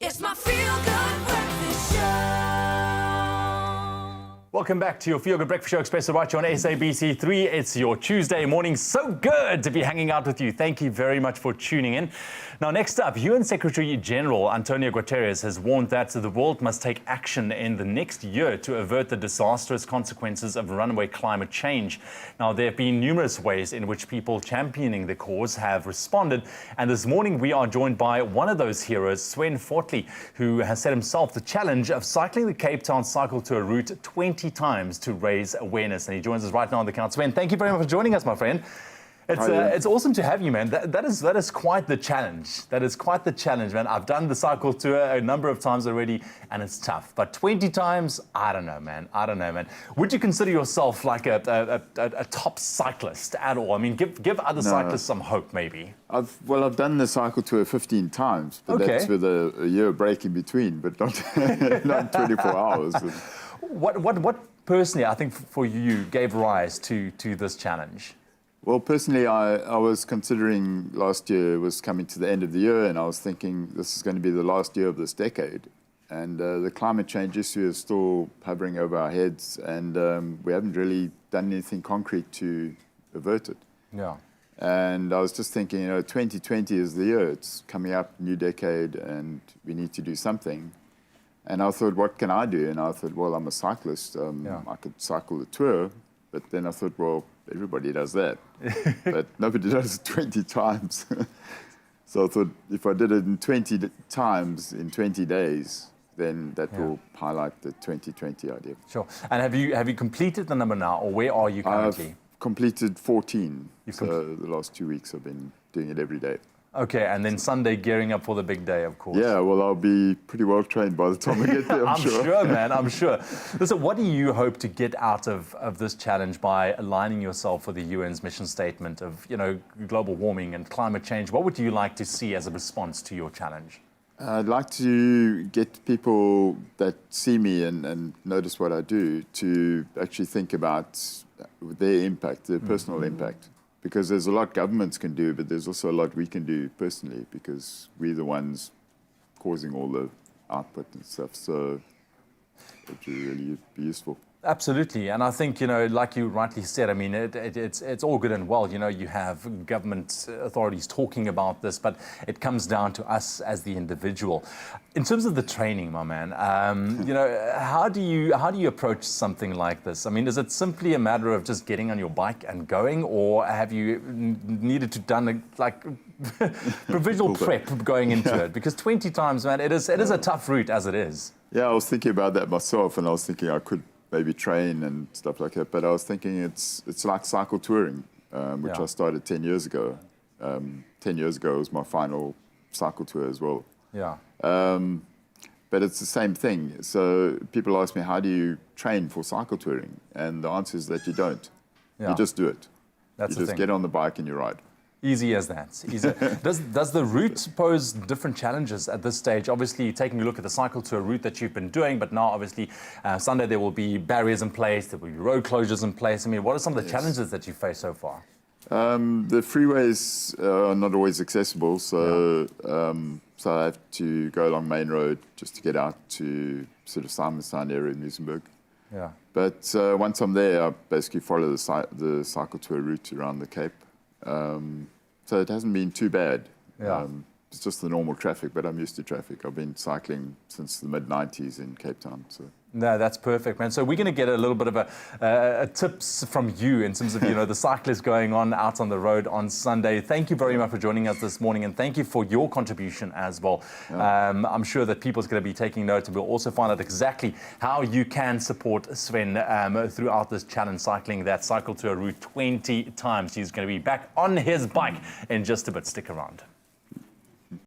It's my feel-good breakfast show. Welcome back to your Feel Good Breakfast Show, Expresso right here on SABC3. It's your Tuesday morning. So good to be hanging out with you. Thank you very much for tuning in. Now, next up, UN Secretary General Antonio Guterres has warned that the world must take action in the next year to avert the disastrous consequences of runaway climate change. Now, there have been numerous ways in which people championing the cause have responded. And this morning, we are joined by one of those heroes, Sven Fortley, who has set himself the challenge of cycling the Cape Town Cycle Tour route 20 times to raise awareness. And he joins us right now on the count. Sven, thank you very much for joining us, my friend. It's awesome to have you, man. That is quite the challenge. That is quite the challenge, man. I've done the cycle tour a number of times already, and it's tough. But 20 times, I don't know, man. Would you consider yourself like a top cyclist at all? I mean, give other cyclists some hope, maybe. I've done the cycle tour 15 times, but Okay. that's with a year break in between, but not not 24 hours. What personally, I think for you, gave rise to this challenge? Well, personally, I was considering last year was coming to the end of the year, and I was thinking this is going to be the last year of this decade. And the climate change issue is still hovering over our heads, and we haven't really done anything concrete to avert it. Yeah. And I was just thinking, 2020 is the year. It's coming up, new decade, and we need to do something. And I thought, what can I do? And I thought, well, I'm a cyclist. I could cycle the tour. But then I thought, well, everybody does that. But nobody does it 20 times. So I thought, if I did it in 20 times in 20 days, then that will highlight the 2020 idea. Sure. And have you completed the number now, or where are you currently? I've completed 14. So the last 2 weeks I've been doing it every day. Okay, and then Sunday gearing up for the big day, of course. Yeah, well, I'll be pretty well trained by the time we get there, I'm sure. I'm sure, man, I'm sure. Listen, what do you hope to get out of this challenge by aligning yourself with the UN's mission statement of, global warming and climate change? What would you like to see as a response to your challenge? I'd like to get people that see me and notice what I do to actually think about their impact, their personal impact. Because there's a lot governments can do, but there's also a lot we can do personally, because we're the ones causing all the output and stuff. So it would really be useful. Absolutely, and I think, like you rightly said, I mean, it's all good and well, you have government authorities talking about this, but it comes down to us as the individual. In terms of the training, my man, how do you approach something like this? I mean, is it simply a matter of just getting on your bike and going, or have you needed to done provisional prep going into it? Because 20 times, man, it is a tough route as it is. Yeah, I was thinking about that myself, and I was thinking I could maybe train and stuff like that. But I was thinking it's like cycle touring, which I started 10 years ago. 10 years ago was my final cycle tour as well. Yeah. But it's the same thing. So people ask me, how do you train for cycle touring? And the answer is that you don't. Yeah. You just do it. That's you just get on the bike and you ride. Easy as that. Easy. Does the route pose different challenges at this stage? Obviously, taking a look at the cycle tour route that you've been doing, but now obviously Sunday there will be barriers in place, there will be road closures in place. I mean, what are some of the challenges that you face so far? The freeways are not always accessible, so so I have to go along Main Road just to get out to sort of Simonstown area in Muizenberg. Yeah. But once I'm there, I basically follow the cycle tour route around the Cape. So it hasn't been too bad. Yeah. It's just the normal traffic, but I'm used to traffic. I've been cycling since the mid-90s in Cape Town. So. No, that's perfect, man. So we're going to get a little bit of a tips from you in terms of, the cyclists going on out on the road on Sunday. Thank you very much for joining us this morning, and thank you for your contribution as well. Yeah. I'm sure that people's going to be taking note, and we'll also find out exactly how you can support Sven throughout this challenge, cycling that cycle tour route 20 times. He's going to be back on his bike in just a bit. Stick around.